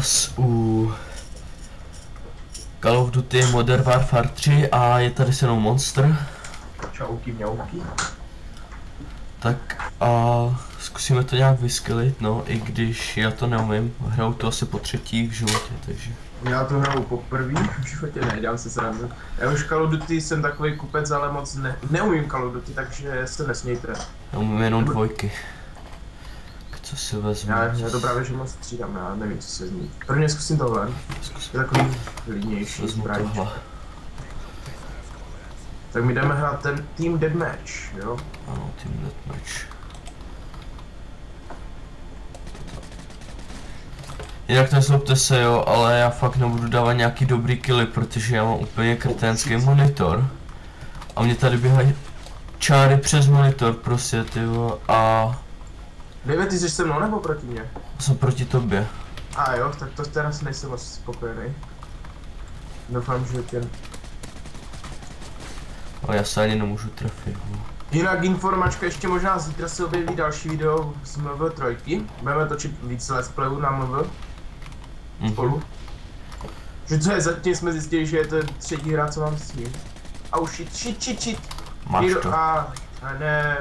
vás u Call of Duty Modern Warfare 3 a je tady se mnou Monster. Čauky mňauky. Tak a zkusíme to nějak vyskylit, no, i když já to neumím, hraju to asi po třetí v životě, takže. Já to hraju poprvé, v životě ne, dělám si srandu. Já už Call of Duty jsem takový kupec, ale moc neumím Call of Duty, takže se nesmějte. Já umím jenom dvojky. Co si vezmu? Já to právě že moc střídám, já nevím, co se zmí. Prvně zkusím tohle. Je takový lidnější zbraň. Tak my jdeme hrát ten Team Deathmatch, jo? Ano, Team Deathmatch. Jinak nezlobte se, jo, ale já fakt nebudu dávat nějaký dobrý killy, protože já mám úplně kreténský monitor. A mě tady běhají čáry přes monitor prostě, tyjo, a... David, ty jsi se mnou nebo proti mě? Jsem proti tobě. A jo, tak to teraz nejsem moc spokojený. Doufám, že tě... Ale já se ani nemůžu trefit. Jinak informačka, ještě možná zítra se objeví další video z MV3. Budeme točit víc let's playů na MV. Spolu. Že to je zatím jsme zjistili, že je to třetí hra, co mám s ním. A už shit. Máš to. A ne.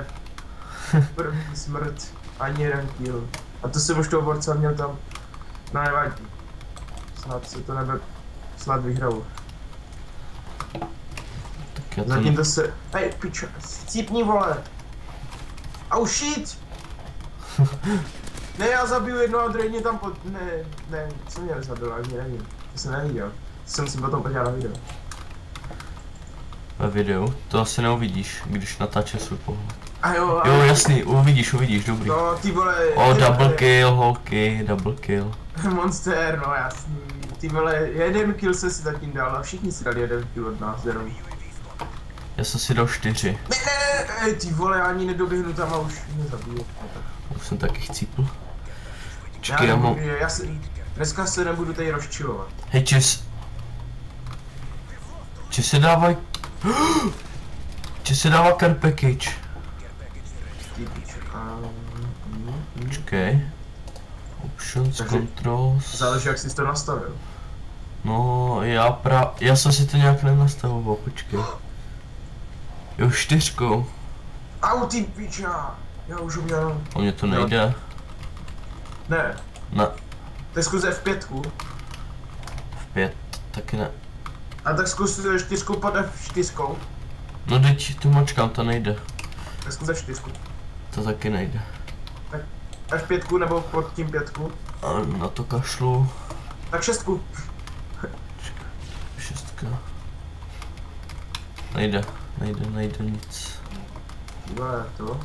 První smrt. Ani jeden kill. A to jsem už toho borca měl tam. No nevadí. Snad se to nebe... Snad vyhraju. Zatím to se... Hej, pičo, cípni, vole! Au shit! Ne, já zabiju jedno a druhý mě tam pod... Ne, co mě nezabil, ani nevím. To jsem neviděl. To jsem si potom podíval na video. Ve videu? To asi neuvidíš, když natáče svůj pohled. A jo, jo, jasný, uvidíš, dobrý. No, ty vole... O, double kill, holky, double kill. Monster, no jasný. Ty vole, jeden kill se si zatím dal a všichni si dali jeden kill od nás, jenom. Já jsem si dal 4. Ne, ty vole, ani nedoběhnu tam a už mě zabiju. Už jsem taky chcípl. Čekaj, já mám... Dneska se nebudu tady rozčilovat. Hej, čes se dávaj... Či se dává care package. Čekaj. Options, takže controls... Záleží, jak jsi to nastavil. No, já jsem si to nějak nenastavoval, počkej. Jo, 4. Au, ty piča! Já už uměl. O mě to nejde. Ne. Ne. Tak zkus F5. F5, taky ne. A tak zkus 4 pod F4. No teď tu mačkám, to nejde. Tak zkus F4. To taky nejde. Tak F5 nebo pod tím 5. A na to kašlu. Tak 6. 6. Nejde nic. Jo, to.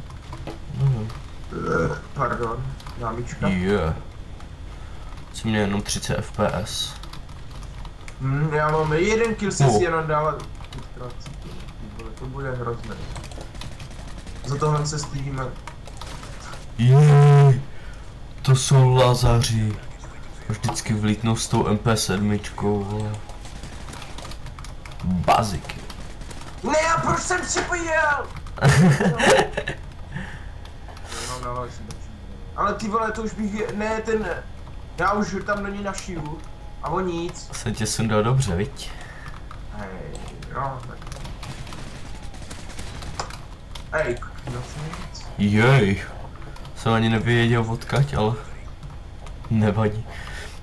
No. Pardon, námička. Yeah. Jsem měl jenom 30 FPS. Já mám jeden kill, si jenom dal. To bude hrozné. Za tohle se stydíme. Jej, to jsou lazaři. Vždycky vlítnou s tou MP7. Baziky. Ne, a proč jsem připojil? Ale ty vole, to už bych, ne ten, já už tam do ní našiju, a o nic. Jsem tě sundal dobře, viď? Hej, jo, tak. Hej, no co nic. Jej, jsem ani nevěděl odkaď, ale nevadí.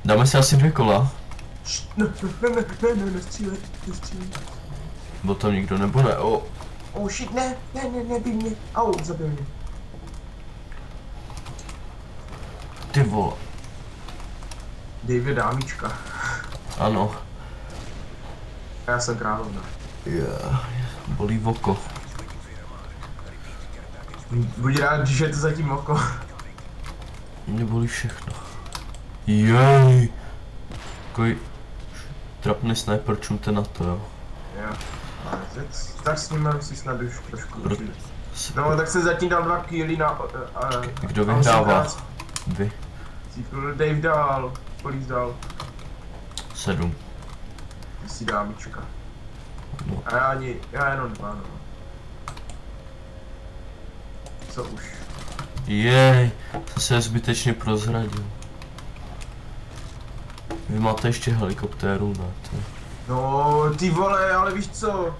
Dáme si asi 2 kola. Ne, nestřílej. Byl tam nikdo nebo ne? Oh shit, ne, bij mě. Au, zabil mě. Ty vole. David dámička. Ano. Já jsem královna. Yeah, bolí v oko. Buď rád, že je to zatím oko. Mě bolí všechno. Jej. Takový trapný sniper, čumte na to, jo. Jo. Tak s ním si snad už trošku užít. No, tak jsem zatím dal 2 killy na... Kdo vyhrává? Vy. Dave dal. Kolik dal? 7. Ty jsi dámička. No. A já jenom 2, no. Co už? Jej, to se zbytečně prozradil. Vy máte ještě helikoptéru, ne? No, ty vole, ale víš co?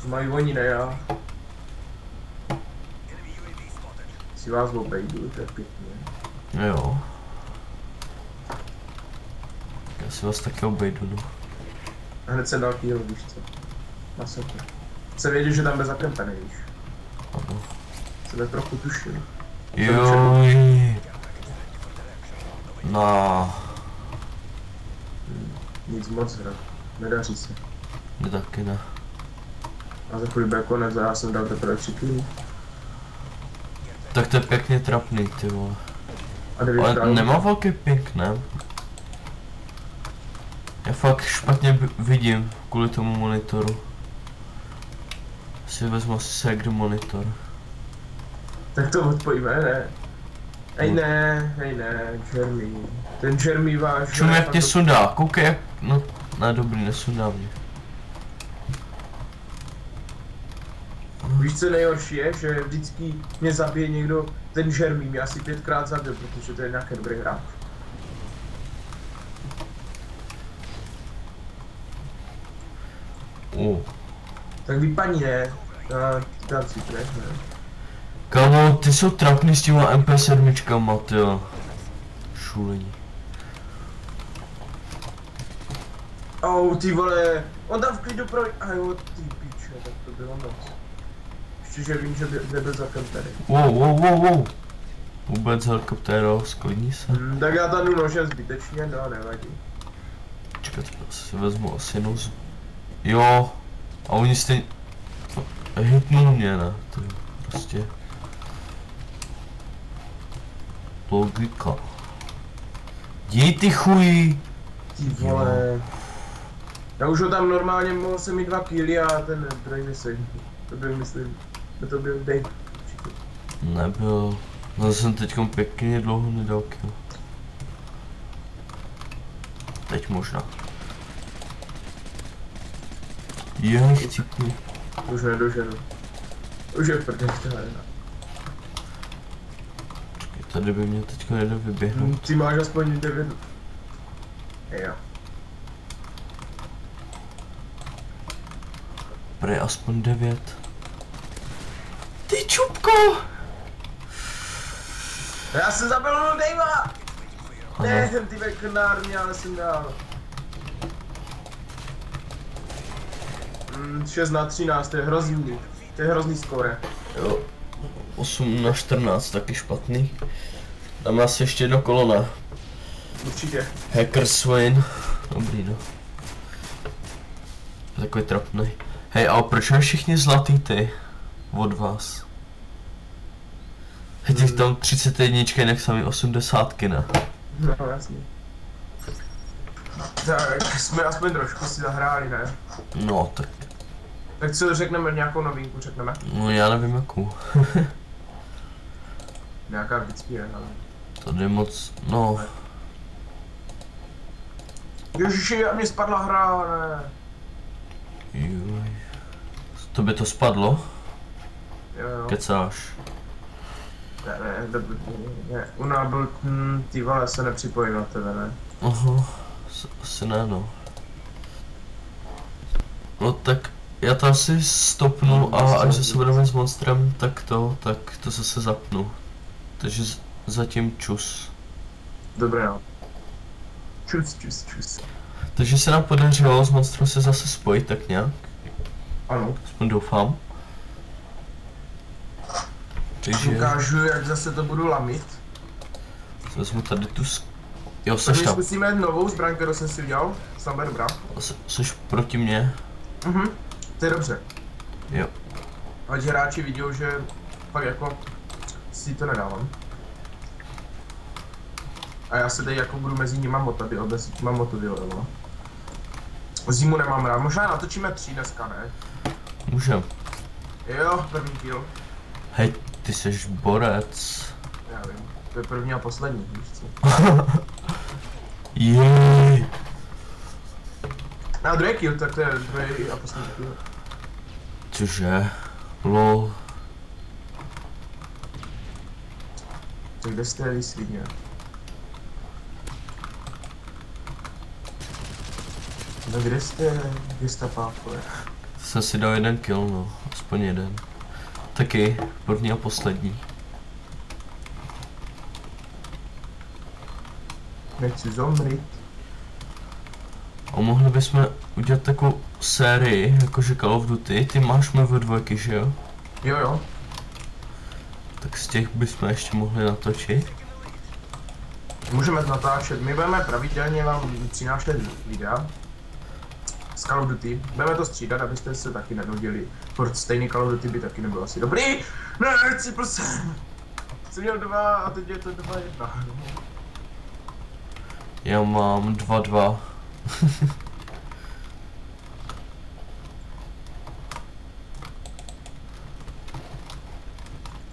To mají oni, ne já. Si vás obejdu, to je pěkně. Jo. Já si vás taky obejdu, no. A hned jsem dal kill, víš co? Masakr. Jsem věděl, že tam bez zakempený, víš. Ano. Jsem trochu tušil. Joj. No. Nic moc, hra. Nedaří se. Mě taky ne. A za chvíli bude konec a já jsem dal teprve 3 killy. Tak to je pěkně trapný, ty vole. A 9 Ale králů. nemá velký ping, ne? Já fakt špatně vidím kvůli tomu monitoru. Si vezmu asi segd monitor. Tak to odpojíme, ne? Hej ne, Jeremy. Ten Jeremy váš... Čum jak tě sundá, koukej jak... No, ne dobrý, nesundá mě. Víš co nejhorší je, že vždycky mě zabije někdo, ten Jeremy mě asi 5krát zabil, protože to je nějaký dobrý hráč. Tak vypadni ne, tam si ne. Kámo, ty jsou trapný s těma MP7čkama, tyjo. Šulení. Ty vole, on tam v klidu pro... A jo, ty piče, tak to bylo moc. Ještě že vím, že nebyl zakempený. Wow. Vůbec helikoptéro, sklidni se. Tak já tam jdu nožem zbytečně, no nevadí. Počkat, si vezmu asi nouz. Jo. A oni stejně... Hitnul mě, ne? To je prostě... Logika. Dí ty chuj! Ty vole. Já už ho tam normálně mohl jsem mít 2 killy a ten druhý nesedí. To byl, myslím, to byl Dave. Nebyl. No jsem teďkom pěkně dlouho nedal kill. Teď možná. Cíkuji. Už nedoženu. Už je v prdech tohle. Počkej, tady by mě teďko nejde vyběhnout. Ty máš aspoň 9. Jo. Prej aspoň 9. Ty čupko! Já jsem zabil Davea! Ne, jsem ty veknárně, ale jsem dál. 6 na 13, to je hrozný. To je hrozný skóre. Jo. 8 na 14, taky špatný. Tam asi ještě jedno kolona. Určitě. Hacker Swain. Dobrý, no. Takový trapný. Hej, ale proč mají všichni zlatý ty? Od vás. Hej, těch tam 31, jinak sami 80, ne? No jasně. Tak jsme aspoň trošku si zahráli, ne? No, tak. Tak co řekneme, nějakou novinku řekneme? No já nevím jakou. Nějaká vždycky je, ale... Tady moc, no. Ježiši, a mě spadla hra, ne? Juj. To by to spadlo? Jo. Kecáš. Ne, u nás byl, ty vole, se nepřipojím na tebe, ne? Aha, asi ne, no. No tak, já to asi stopnu a až zase budeme s monstrem, tak to zase zapnu. Takže zatím čus. Dobré, no. Čus. Takže se nám podařilo s monstrem se zase spojit tak nějak. Ano. Aspoň doufám. Takže... Ukážu, jak zase to budu lamit. Vezmu tady tu Jo, seš tam. Zkusíme novou zbraň, kterou jsem si udělal. Sama dobrá. Seš proti mně. To je dobře. Jo. Ať hráči viděl, že fakt jako si to nedávám. A já se tady jako budu mezi nima motat, jo, bez tím mám motu, jo. Zimu nemám rád, možná natočíme 3 dneska, ne? Můžem. Jo, první kill. Hej, ty seš borec. Já vím, to je první a poslední, víš co? Jej. A druhý kill, tak to je druhý a poslední kill. Cože? Lol. Tak kde jste svině? No kde jste pápové? Jsem si dal 1 kill, no, aspoň 1. Taky, první a poslední. Nechci zomřít. A mohli bychom udělat takovou sérii, jakože Call of Duty, ty máš MV2, že jo? Jo. Tak z těch bychom ještě mohli natočit. Můžeme natáčet, my budeme pravidelně vám přinášet videa z Call of Duty. Budeme to střídat, abyste se taky nenudili. Furt stejný Call of Duty by taky nebylo asi dobrý. Ne, chci prostě. Jsem měl 2 a teď je to 2-1. Já mám 2-2.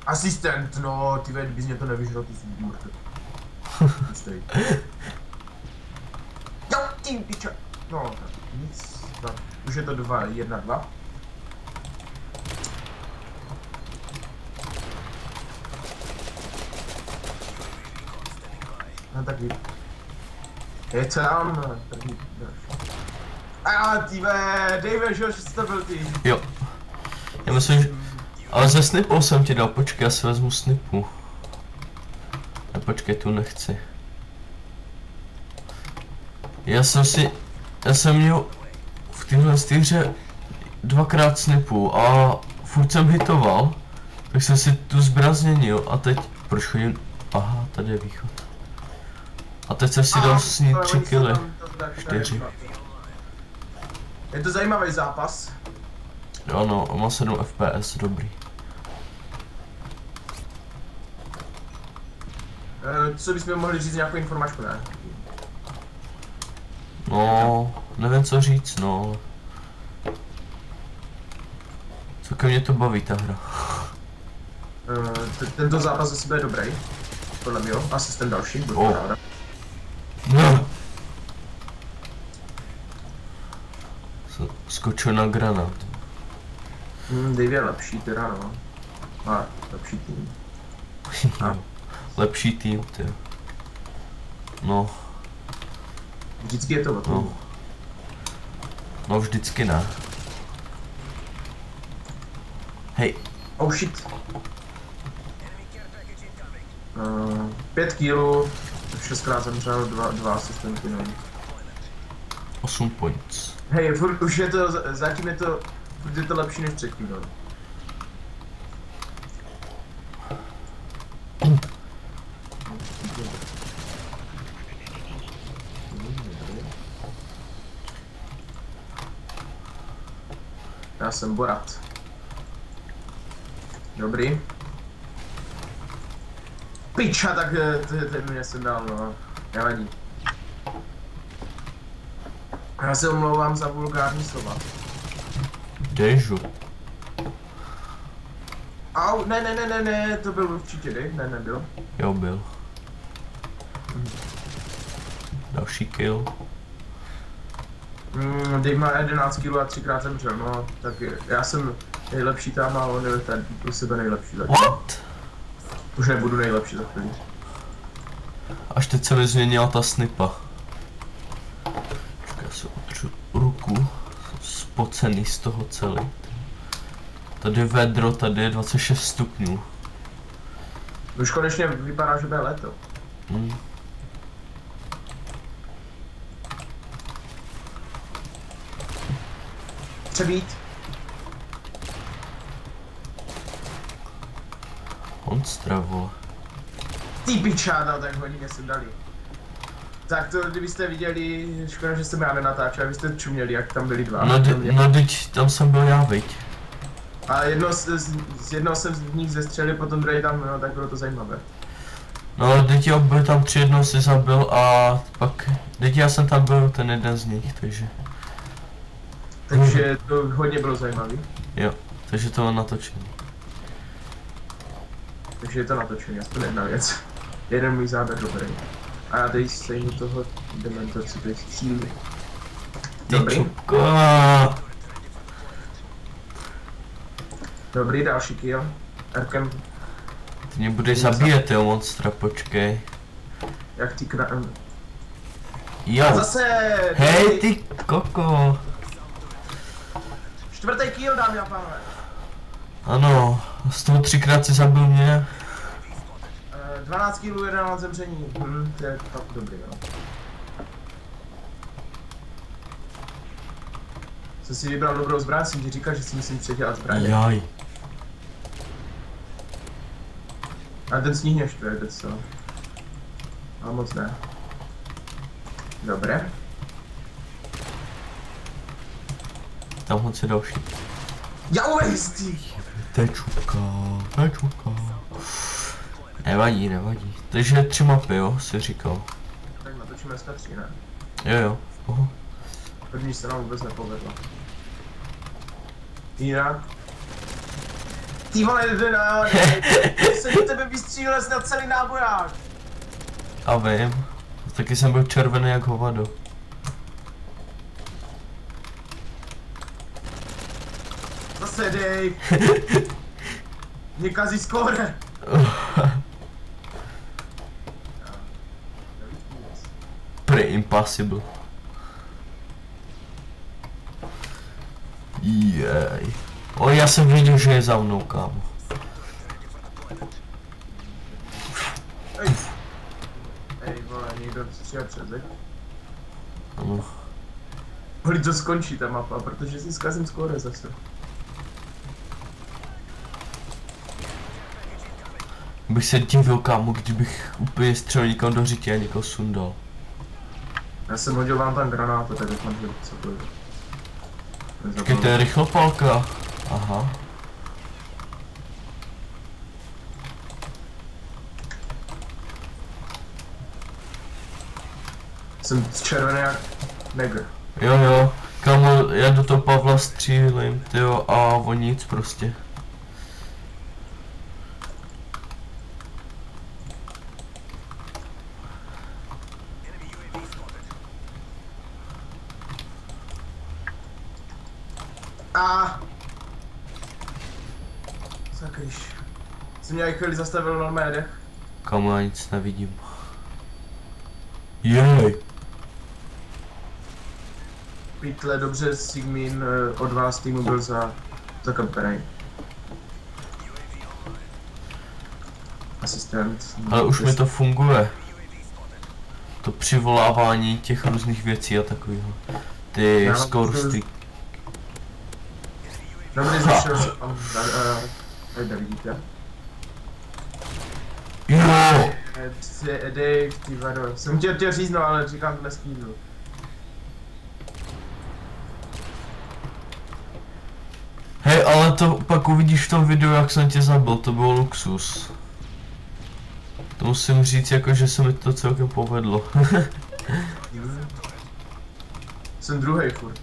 Asistent, no, ty ved, bys mě to nevyžral, ty jsi mrtvý. Jo, ty piča. No, tak nic, tak, už je to 2-1-2. No tak je co nám, první další. A ty ve, Dave, že jsi to byl ty. Jo. Já myslím, že... Ale ze snipou jsem ti dal, počkej, já si vezmu snipu. Ne, počkej, tu nechci. Já jsem měl v téhle hře 2krát snipu a furt jsem hitoval, tak jsem si tu zbraň změnil a teď, proč chodím, aha, tady je východ. A teď jsem si dal s ní 3 killy, 4. Je to zajímavý zápas. Ano, má 7 FPS, dobrý. Co bychom mohli říct, nějakou informačku, ne? No, nevím co říct, no. Co ke mně to baví ta hra. Tento zápas zase bude dobrý. Podle mě, asi ten další, byl Oh. ráda. No. Skočil na granát. Dave je lepší teda, no. A, lepší tým. A. Lepší tým, ty. No. Vždycky je to o tom. No. No vždycky ne. Hej. Oh shit. 5 kg, 6krát zemřel, 2 asistenty, no. 8 points. Hej, furt už je to, zatím je to, furt je to lepší než předtím, no. Já jsem Borat. Dobrý. Piča, tak ten mě jsem dal, no. Nevadí. Já se omlouvám za vulgární slova. Dežu. Au, ne, to byl určitě Dave, ne, nebyl. Jo, byl. Další kill. Dave má 11 kg a 3krát zemřel, no, tak já jsem nejlepší tam a on je ten pro sebe nejlepší zatím. What? Už nebudu nejlepší za chvíli. Až teď se mi změnila ta snipa. Počkej, já si otřu ruku. Spocený z toho celý. Tady je vedro, tady je 26 stupňů. Už konečně vypadá, že bude léto. Přebít. Monstra, vole. Ty piča, no tak hodně se dali. Tak to, kdybyste viděli, škoda, že jsem já nenatáčel, abyste čuměli, jak tam byli dva. No teď tam jsem byl já, viď. A jednoho jsem z nich zestřelil, potom druhý tam, no tak bylo to zajímavé. No, teď jo, byl tam 3, jednou si zabil a pak, teď já jsem tam byl ten jeden z nich, takže. Takže to hodně bylo zajímavé. Jo, takže to mám natočený. Takže je to natočený, aspoň jedna věc. Jeden můj záběr dobrý. A já tady stejně toho dementorci tady střílí. Dobrý. Dobrý, další kill. Erkem. Ty mě budeš zabíjet, jo, monstra, počkej. Jak ty Jo. A zase... Hej ty koko. 4. kill, dámy a pánové. Ano, z toho 3krát si zabil mě. 12 kg, 11 zemření. To je fakt dobrý, no. Jsem si vybral dobrou zbraň, jsem ti říkal, že si musím předělat zbraně. Jaj. A ten sníh mě štve, teď co? Ale moc ne. Dobré. Tam hoď další. Já ujistí! Tečuka. Nevadí, nevadí. Takže 3 mapy, jo, si říkal. Tak natočíme dneska 3, ne? Jo. Oho. První se nám vůbec nepovedla. Jinak. Ty vole, jsem do tebe vystřílel na celý náboják. A vím. Taky jsem byl červený jak hovado. Zase dej. Mě kazí skóre. Pretty impossible. Jej. O, já jsem věděl, že je za mnou, kámo. Ej, vole, někdo střílel před zeď. Ano. Voli, to skončí ta mapa, protože si zkazím skóre zase. Bych se divil, kámo, kdybych úplně střelil někam do řitě a někoho sundal. Já jsem hodil vám tam granátu, tak doufám, že co to je. Počkej, to je rychlopálka. Aha. Jsem červený jak negr. Jo, kámo, já do toho Pavla střílím, tyjo, a o nic prostě. A sakryš. Jsem mě chvíli zastavil normálně dech. Kámo, já nic nevidím. Jej. Pítle, dobře, Sigmin od vás týmu byl za kampaň. Asistent. Ale už mi to funguje. To přivolávání těch různých věcí a takového. Ty score stick. Dobrý, zrušil se. Tady vidíte. Jo! Dave, ty vado. Jsem chtěl říct, no, ale říkám to neskýdnu. Hej, ale to pak uvidíš v tom videu, jak jsem tě zabil, to bylo luxus. To musím říct, jako že se mi to celkem povedlo. Jsem druhý furt.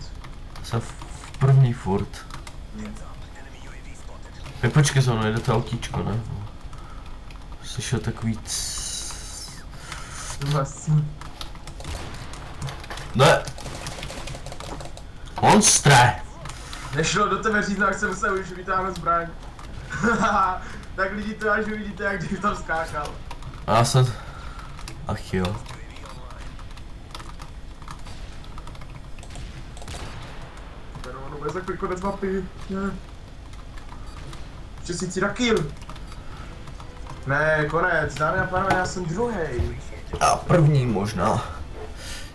Jsem v první furt. Hej, počkej, za mnou jde to autíčko, ne? Slyšel takový Ne! Monstre! Nešlo do tebe říct, jak jsem se už vytáhnout zbraň. Tak lidi to až uvidíte, jak Dave tam skákal. A já jsem... Ach jo. Ono bude za konec mapy. Česíci na kill. Ne, konec, dámy a pánové, já jsem druhý. A první možná.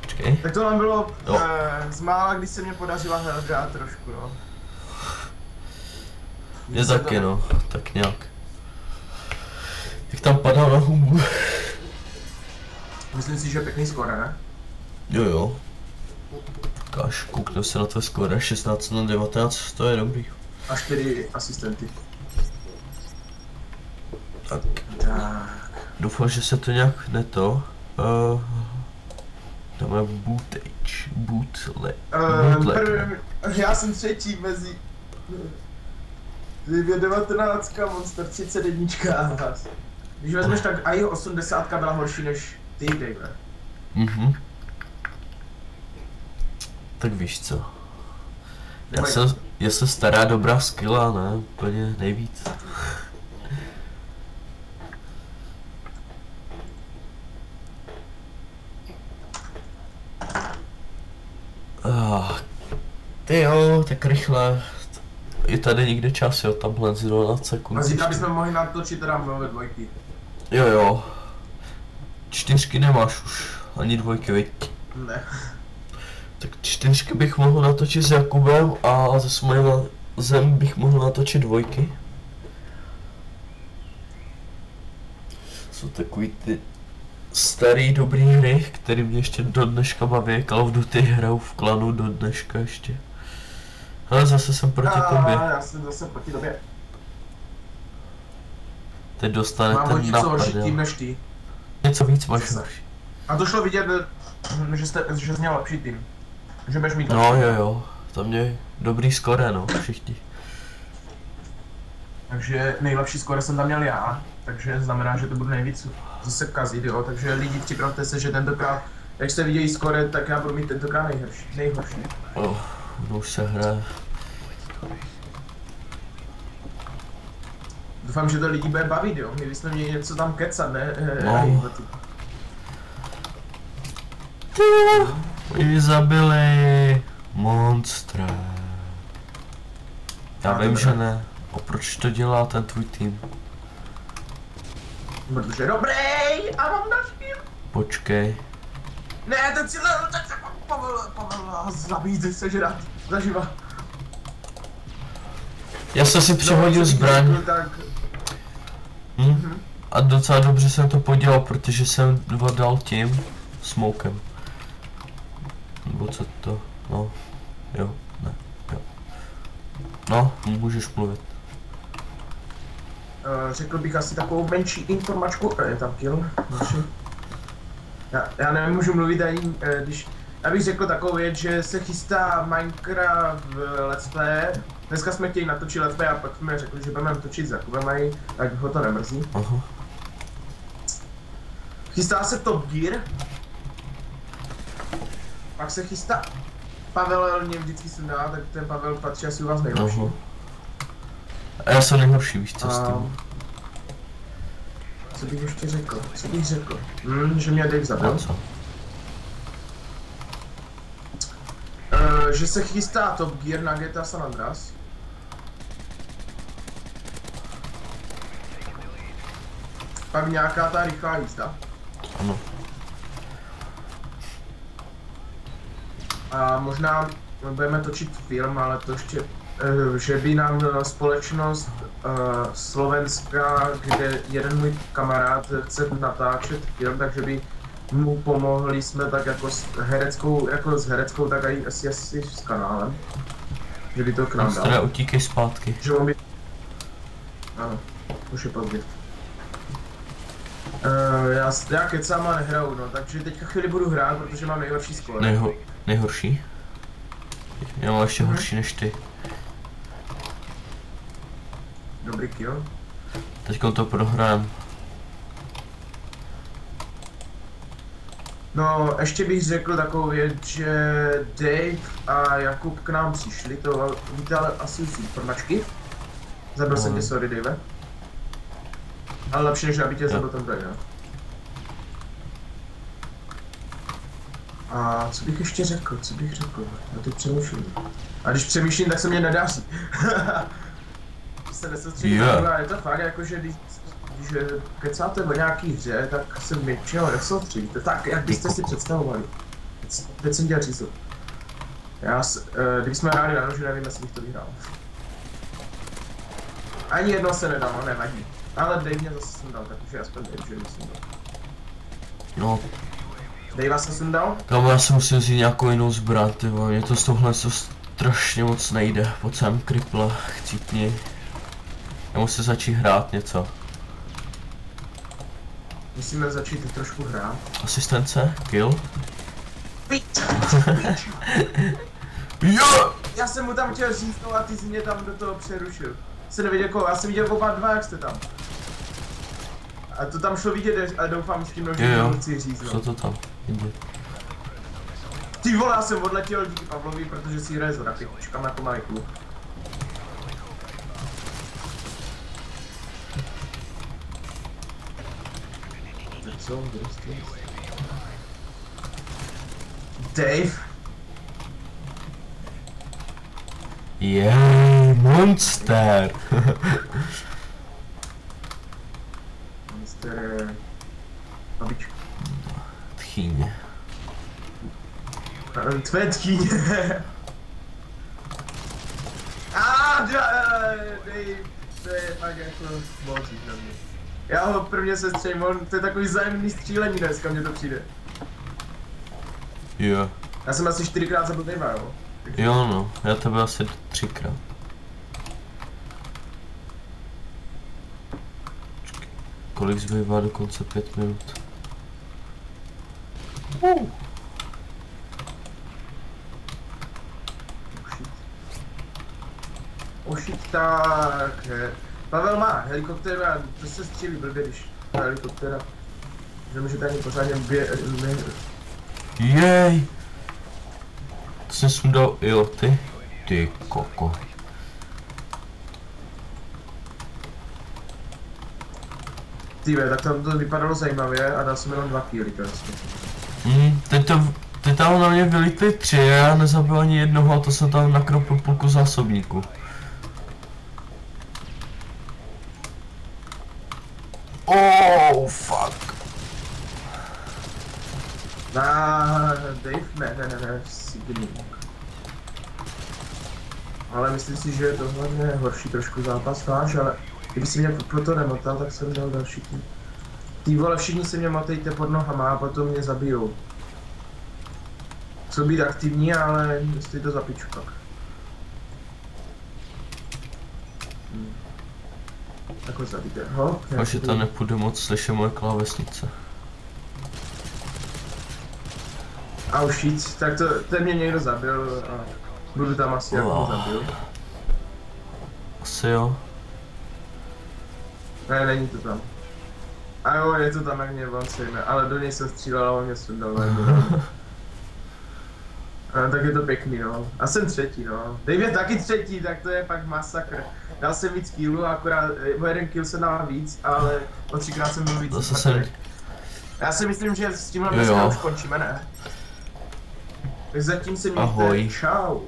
Počkej. Tak to nám bylo z mála, když se mě podařila Helga trošku, no. Je taky, no, tak nějak. Jak tam padal na hubu. Myslím si, že je pěkný skóre, ne? Jo. Kaž, kouknu se na tvé skóre, 16 na 19, to je dobrý. A 4 asistenty. Tak. Tak. Doufám, že se to nějak neto. Dáme bootage. Bootleg. Já jsem třetí mezi 19, Monster 31 a vás. Když vezmeš, tak i 80 byla horší než ty, Dave. Tak víš co. Já jsem stará dobrá skilla, ne? Úplně nejvíc. Ty jo, tak rychle. Je tady někde čas, jo, tamhle z 12 sekund. A zítra bychom mohli natočit teda nové dvojky. Jo. 4 nemáš už, ani 2, viď? Ne. Tak 4 bych mohl natočit s Jakubem a se Smilazem bych mohl natočit 2. Jsou takový ty starý dobrý hry, který mě ještě do dneška baví. Call of Duty hraju v klanu do dneška ještě. Ale zase jsem proti tobě. Já jsem zase proti tobě. Teď dostane mám ten něco horší napad, tým než ty. Něco víc máš Zase. horší. A to šlo vidět, že jsi měl lepší tým. Že budeš mít No jo, tam je dobrý skore, no, všichni. Takže nejlepší skóre jsem tam měl já, takže znamená, že to budu nejvíc zase kazit, jo. Takže lidi, připravte se, že tentokrát, jak jste viděli skóre, tak já budu mít tentokrát nejhorší. No už se hraje. Doufám, že to lidi bude bavit, jo. My bychom měli něco tam kecat, ne? No. Oni zabili monstra. Já vím, že ne. A proč to dělá ten tvůj tým? Protože je dobrý a mám další. Počkej. Ne, ten si tak se Pavel zabít, sežrat, zaživa. Já jsem si přehodil zbraň. A docela dobře jsem to podělal, protože jsem dal tím smokem. Nebo co to? No. Jo, ne, jo. No, můžeš mluvit. Řekl bych asi takovou menší informačku, je tam kill. Já nemůžu mluvit ani, když... Já bych řekl takovou věc, že se chystá Minecraft Let's Play. Dneska jsme chtěli natočit Let's Play a pak jsme řekli, že budeme točit s Jakubem, tak ho to nemrzí. Aha. Chystá se Top Gear. Pak se chystá... Pavel mě vždycky sem dá, tak ten Pavel patří asi u vás nejlepší. A já jsem nejhorší, víš co s tím. Co bych ještě řekl? Že mě Dave zabil. Co? Že se chystá Top Gear na GTA San Andreas. Pak nějaká ta rychlá jízda. Ano. A možná budeme točit film, ale to ještě, že by nám společnost Slovenska, kde jeden můj kamarád chce natáčet film, takže by mu pomohli jsme tak jako s hereckou, tak i asi s kanálem. Že by to k nám dal. Teda utíkej zpátky. Že on by... Ano, už je pozdě. Já kecám a nehraju, no, takže teďka chvíli budu hrát, protože mám nejhorší skóre. Nejhorší? Já mám ještě horší než ty. Dobrý kill. Teďka to prohrám. No, ještě bych řekl takovou věc, že Dave a Jakub k nám přišli, to víte ale asi už informačky. Zabil jsem tě, sorry Dave. Ale lepší než aby tě zabil ten Dave, no. A co bych ještě řekl, Já teď přemýšlím. A když přemýšlím, tak se mě nedaří. Se nesoustředím, je to fakt jako, že když kecáte o nějaký hře, tak se většinou nesoustředíte. Tak, jak byste si představovali. Teď jsem dělal číslo. Když jsme hráli na noži, nevím, jestli bych to vyhrál. Ani jedno se nedal, no nevadí. Ale Dave mě zase jsem dal, tak už je aspoň Dave, že jsem dal. No. Dave jsem dal? Kámo, já si musím vzít nějakou jinou zbraň, ty vole, mě to z tohle strašně moc nejde, pojď sem kripla, chcípni. Já musím začít hrát něco. Musíme začít trošku hrát. Asistence, kill. Jo! Já jsem mu tam chtěl říct a ty jsi mě tam do toho přerušil. Jsi neviděl koho, já jsem viděl oba dva, jak jste tam. A to tam šlo vidět, a doufám s tím nožem chci říct, no. Co to tam? Jde. Ty vole, já jsem odletěl díky Pavlovi, protože si hraje z rapy, čekám na pomalý klub. Co? Dave? Monster. Monster je... Babička. Tchýně. Tvé tchýně. Dej, to je fakt jako moc na mě. Já ho prvně se střelím, to je takový zájemný střílení dneska, mně to přijde. Jo. Já jsem asi 4krát zabil Davea, jo? Jo no, já tebe asi 3krát. Kolik zbývá do konce 5 minut? Ošit tak. Pavel má helikoptéru a to se střílí blbě, když ta helikoptéra. Že můžete ani pořádně Jej! To jsem sundal, jo ty. Ty koko. Týve, tak tam to vypadalo zajímavě a dal jsem jenom 2 kýly prostě. Teď tam na mě vylítli 3 a já nezabil ani jednoho a to jsem tam nakropil půlku zásobníku. Oh, fuck. Dave? Ne, Sigmund. Ale myslím si, že tohle je horší trošku zápas váš, ale kdyby si mě proto nemotal, tak jsem dal další tým. Ty vole, všichni se mě motejte pod nohama a potom mě zabijou. Chci být aktivní, ale jestli to zapiču pak. Tak ho zabijte ho. Až to nepůjde moc, slyšet moje klávesnice. Auschwitz, tak ten mě někdo zabil a budu tam asi jak ho zabil. Asi jo. Ne, není to tam. A jo, je to tam, jak mě on sejme, ale do něj jsem střílel a on mě sundal. Tak je to pěkný, no. A jsem třetí, no. Dave je taky třetí, tak to je fakt masakr. Dal jsem víc killů, akorát o 1 kill se dal víc, ale o 3krát jsem byl víc. Já si myslím, že s tímhle dneska už končíme, ne? Tak zatím si mějte, čau.